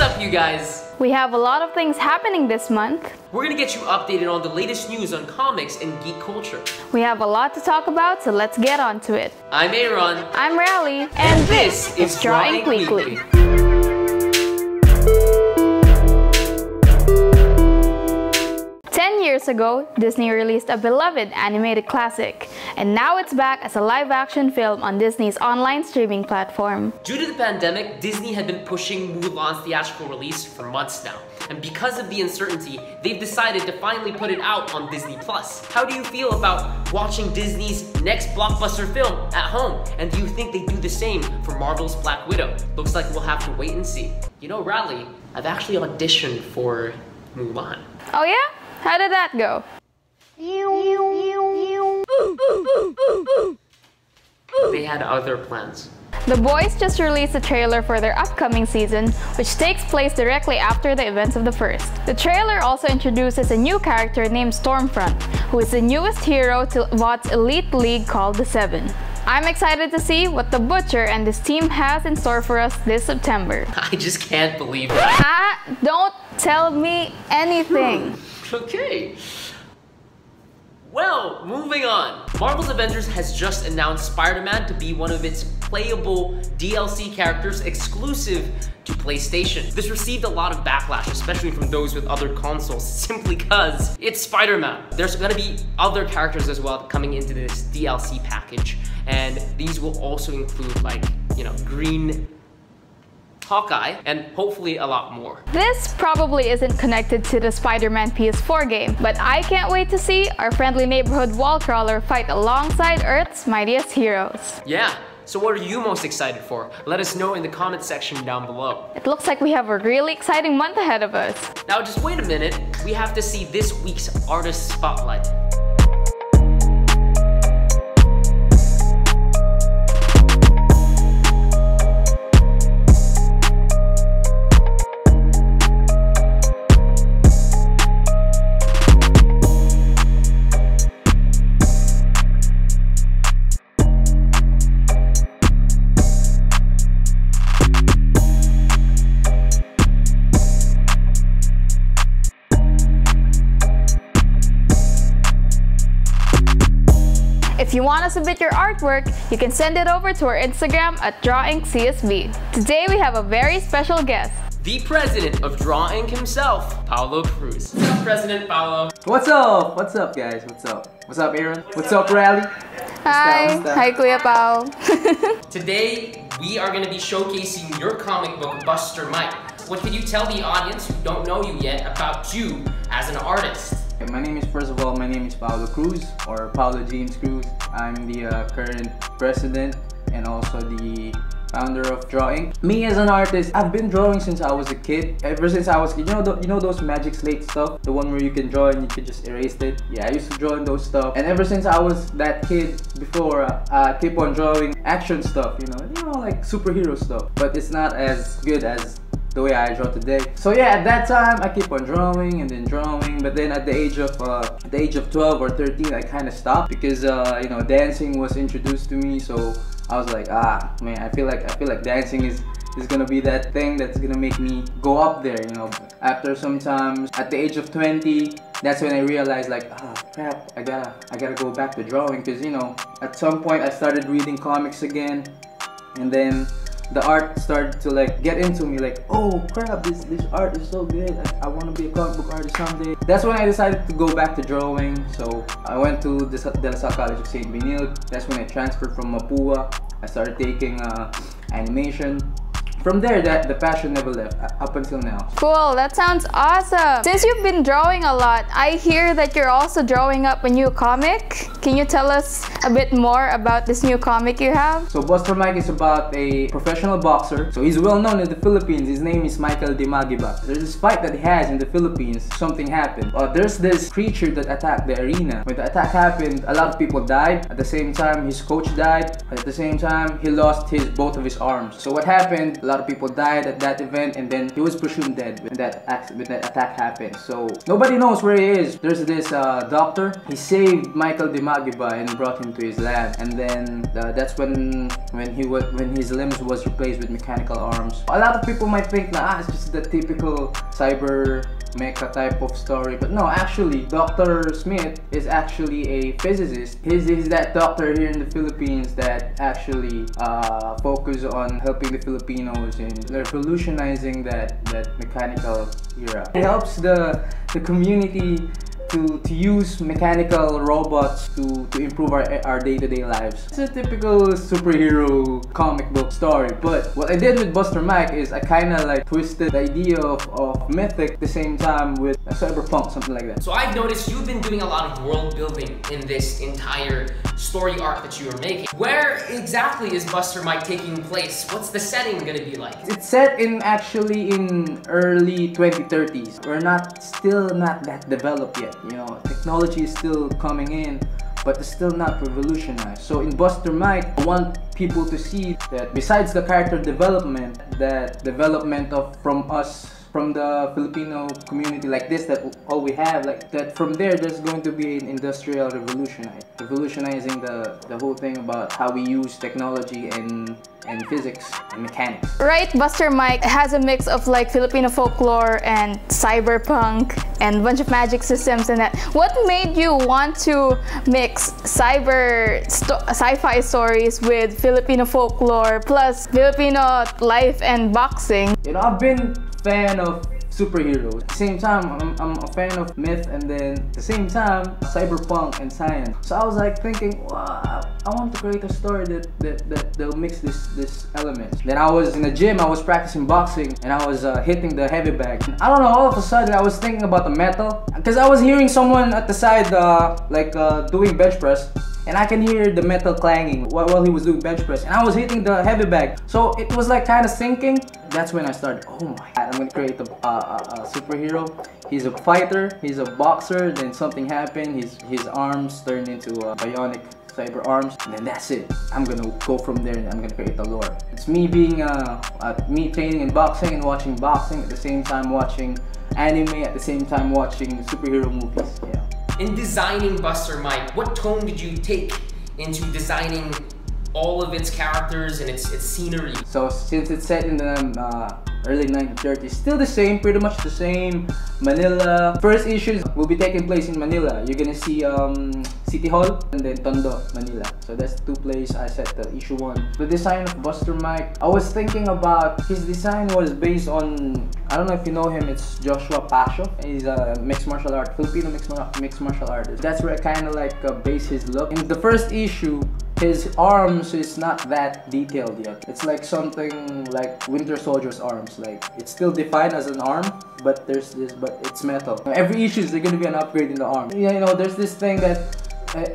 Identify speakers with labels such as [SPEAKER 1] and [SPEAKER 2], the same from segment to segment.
[SPEAKER 1] up, you guys?
[SPEAKER 2] We have a lot of things happening this month.
[SPEAKER 1] We're gonna get you updated on the latest news on comics and geek culture.
[SPEAKER 2] We have a lot to talk about, so let's get on to it.
[SPEAKER 1] I'm Aaron.
[SPEAKER 2] I'm Rally. And this is DrawINK Weekly. 10 years ago, Disney released a beloved animated classic, and now it's back as a live-action film on Disney's online streaming platform.
[SPEAKER 1] Due to the pandemic, Disney had been pushing Mulan's theatrical release for months now, and because of the uncertainty, they've decided to finally put it out on Disney+. How do you feel about watching Disney's next blockbuster film at home? And do you think they do the same for Marvel's Black Widow? Looks like we'll have to wait and see. You know, Riley, I've actually auditioned for Mulan.
[SPEAKER 2] Oh yeah? How did that go?
[SPEAKER 1] They had other plans.
[SPEAKER 2] The boys just released a trailer for their upcoming season, which takes place directly after the events of the first. The trailer also introduces a new character named Stormfront, who is the newest hero to Vought's elite league called the Seven. I'm excited to see what the Butcher and his team has in store for us this September.
[SPEAKER 1] I just can't believe that.
[SPEAKER 2] Don't tell me anything.
[SPEAKER 1] Okay. Well, moving on. Marvel's Avengers has just announced Spider-Man to be one of its playable DLC characters exclusive to PlayStation. This received a lot of backlash, especially from those with other consoles, simply because it's Spider-Man. There's gonna be other characters as well coming into this DLC package, and these will also include, like, you know, Green Hawkeye, and hopefully a lot more.
[SPEAKER 2] This probably isn't connected to the Spider-Man PS4 game, but I can't wait to see our friendly neighborhood wall crawler fight alongside Earth's mightiest heroes.
[SPEAKER 1] Yeah, so what are you most excited for? Let us know in the comment section down below.
[SPEAKER 2] It looks like we have a really exciting month ahead of us.
[SPEAKER 1] Now just wait a minute, we have to see this week's Artist Spotlight.
[SPEAKER 3] If you want to submit your artwork, you can send it over to our Instagram at DrawInkCSB.
[SPEAKER 2] Today we have a very special guest.
[SPEAKER 1] The president of DrawINK himself, Paolo Cruz. What's up, President Paolo?
[SPEAKER 4] What's up? What's up, guys? What's up? What's up, Aaron? What's up, Rally?
[SPEAKER 2] Hi. Hi, Kuya Pao.
[SPEAKER 1] Today, we are going to be showcasing your comic book, Buster Mike. What can you tell the audience who don't know you yet about you as an artist?
[SPEAKER 4] My name is, first of all, my name is Paolo Cruz, or Paolo James Cruz. I'm the current president and also the founder of DrawINK. Me as an artist, I've been drawing since I was a kid. Ever since I was a kid, you know those magic slate stuff? The one where you can draw and you can just erase it? Yeah, I used to draw in those stuff. And ever since I was that kid before, I keep on drawing action stuff, you know, like superhero stuff. But it's not as good as the way I draw today. So yeah, at that time I keep on drawing and then drawing, but then at the age of 12 or 13 I kind of stopped because you know, dancing was introduced to me. So I was like, man, I feel like dancing is gonna be that thing that's gonna make me go up there, you know. After some time, at the age of 20, that's when I realized, like, crap, I gotta go back to drawing, because, you know, at some point I started reading comics again, and then the art started to, like, get into me, like, oh crap, this art is so good, I want to be a comic book artist someday. That's when I decided to go back to drawing. So I went to the De La Salle College of St. Benilde. That's when I transferred from Mapua. I started taking animation. From there, the passion never left, up until now.
[SPEAKER 2] Cool, that sounds awesome. Since you've been drawing a lot, I hear that you're also drawing up a new comic. Can you tell us a bit more about this new comic you have?
[SPEAKER 4] So Buster Mike is about a professional boxer. So he's well known in the Philippines. His name is Michael Dimagiba. There's this fight that he has in the Philippines. Something happened. There's this creature that attacked the arena. When the attack happened, a lot of people died. At the same time, his coach died. At the same time, he lost both of his arms. So what happened? A lot of people died at that event, and then he was presumed dead when that attack happened. So nobody knows where he is. There's this doctor. He saved Michael Dimagiba and brought him to his lab, and then that's when his limbs was replaced with mechanical arms. A lot of people might think, nah, it's just the typical cyber mecha type of story, but no, actually Dr. Smith is actually a physicist. He's that doctor here in the Philippines that actually focus on helping the Filipinos in revolutionizing that mechanical era. It helps the community to use mechanical robots to improve our day-to-day lives. It's a typical superhero comic book story, but what I did with Buster Mike is I kind of like twisted the idea of mythic at the same time with cyberpunk, something like that.
[SPEAKER 1] So I've noticed you've been doing a lot of world building in this entire story arc that you are making. Where exactly is Buster Mike taking place? What's the setting gonna be like?
[SPEAKER 4] It's set actually in early 2030s. We're still not that developed yet. You know, technology is still coming in, but it's still not revolutionized. So in Buster Mike, I want people to see that besides the character development, that development from the Filipino community like this, that all we have, like that from there's going to be an industrial revolutionizing the whole thing about how we use technology and physics and mechanics.
[SPEAKER 2] Right, Buster Mike has a mix of like Filipino folklore and cyberpunk and a bunch of magic systems and that. What made you want to mix sci-fi stories with Filipino folklore plus Filipino life and boxing?
[SPEAKER 4] You know, I've been a fan of superheroes. At the same time, I'm a fan of myth, and then at the same time, cyberpunk and science. So I was like thinking, wow, I want to create a story that'll mix this elements. Then I was in the gym, I was practicing boxing, and I was hitting the heavy bag. I don't know, all of a sudden I was thinking about the metal, because I was hearing someone at the side doing bench press. And I can hear the metal clanging while he was doing bench press, and I was hitting the heavy bag. So it was like kind of sinking. That's when I started, oh my god, I'm gonna create a superhero. He's a fighter, he's a boxer, then something happened, his arms turned into bionic cyber arms, and then that's it. I'm gonna go from there and I'm gonna create the lore. It's me being me training in boxing and watching boxing at the same time watching anime, at the same time watching superhero movies. Yeah.
[SPEAKER 1] In designing Buster Mike, what tone did you take into designing all of its characters and its scenery?
[SPEAKER 4] So since it's set in the early 1930s, still the same, pretty much the same. Manila. First issues will be taking place in Manila. You're gonna see City Hall and then Tondo, Manila. So that's two places I set the issue 1. The design of Buster Mike, I was thinking about, his design was based on, I don't know if you know him, it's Joshua Pasio. He's a mixed martial art, Filipino mixed martial artist. That's where I kind of like base his look. In the first issue, his arms is not that detailed yet. It's like something like Winter Soldier's arms. Like, it's still defined as an arm, but it's metal. Every issue there's gonna be an upgrade in the arm. You know, there's this thing that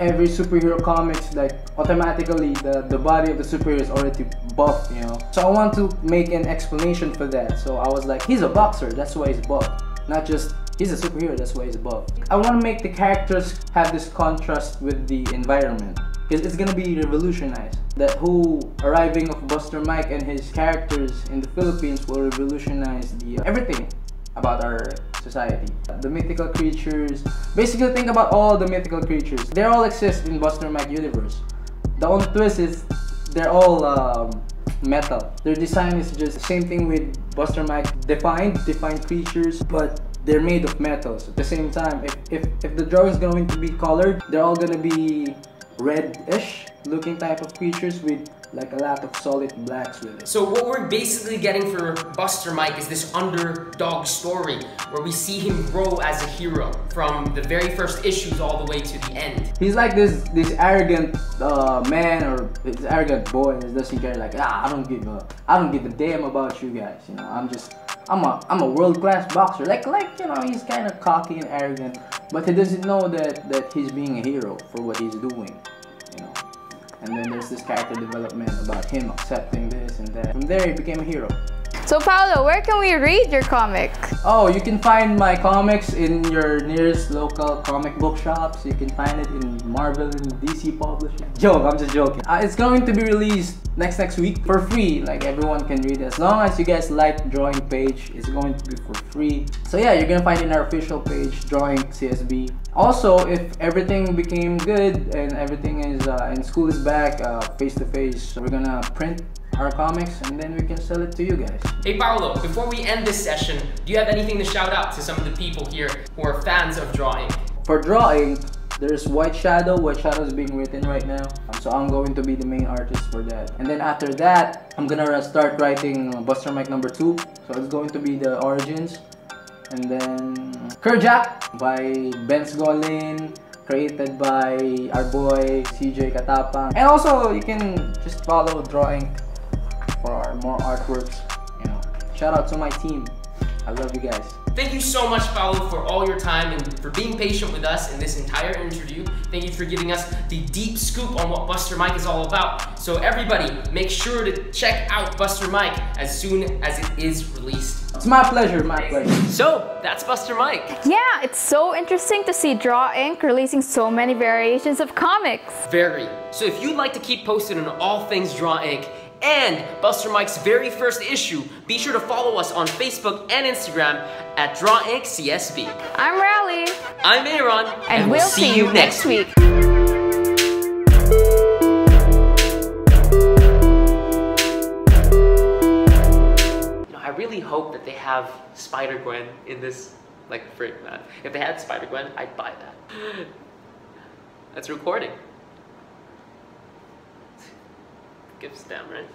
[SPEAKER 4] every superhero comics, like automatically the body of the superhero is already buff, you know. So I want to make an explanation for that. So I was like, he's a boxer, that's why he's buff. Not just he's a superhero, that's why he's buff. I want to make the characters have this contrast with the environment, because it's gonna be revolutionized. That whole arriving of Buster Mike and his characters in the Philippines will revolutionize everything about our society. The mythical creatures, basically think about all the mythical creatures. They all exist in Buster Mike universe. The only twist is they're all metal. Their design is just the same thing with Buster Mike, defined creatures, but they're made of metals. At the same time, if the drawing is going to be colored, they're all gonna be red-ish looking type of creatures with like a lot of solid blacks with it.
[SPEAKER 1] So what we're basically getting for Buster Mike is this underdog story where we see him grow as a hero from the very first issues all the way to the end.
[SPEAKER 4] He's like this arrogant man, or this arrogant boy that doesn't care, like, I don't give a damn about you guys, you know. I'm a world-class boxer. Like you know, he's kind of cocky and arrogant, but he doesn't know that he's being a hero for what he's doing, you know. And then there's this character development about him accepting this and that. From there, he became a hero.
[SPEAKER 2] So Paolo, where can we read your comic?
[SPEAKER 4] Oh, you can find my comics in your nearest local comic book shops. You can find it in Marvel and DC Publishing. Joke, I'm just joking. It's going to be released next week for free. Like, everyone can read it. As long as you guys like Drawing page, it's going to be for free. So yeah, you're gonna find it in our official page, DrawINK CSB. Also, if everything became good and everything is and school is back face to face, we're gonna print our comics and then we can sell it to you guys.
[SPEAKER 1] Hey Paolo, before we end this session, do you have anything to shout out to some of the people here who are fans of DrawINK?
[SPEAKER 4] For DrawINK, there's White Shadow. White Shadow is being written right now. So I'm going to be the main artist for that. And then after that, I'm gonna start writing Buster Mike #2. So it's going to be the origins. And then Kerjack by Benz Golin, created by our boy CJ Catapang. And also you can just follow DrawINK for our more artworks. You know, shout out to my team. I love you guys.
[SPEAKER 1] Thank you so much, Paolo, for all your time and for being patient with us in this entire interview. Thank you for giving us the deep scoop on what Buster Mike is all about. So everybody, make sure to check out Buster Mike as soon as it is released.
[SPEAKER 4] It's my pleasure, my pleasure.
[SPEAKER 1] So, that's Buster Mike.
[SPEAKER 2] Yeah, it's so interesting to see DrawINK releasing so many variations of comics.
[SPEAKER 1] Very. So if you'd like to keep posted on all things DrawINK and Buster Mike's very first issue, be sure to follow us on Facebook and Instagram at DrawINK CSB.
[SPEAKER 2] I'm Rally.
[SPEAKER 1] I'm Aaron,
[SPEAKER 2] And we'll see you next week.
[SPEAKER 1] I really hope that they have Spider-Gwen in this, like, frick, man. If they had Spider-Gwen, I'd buy that. That's recording. Gives them, right?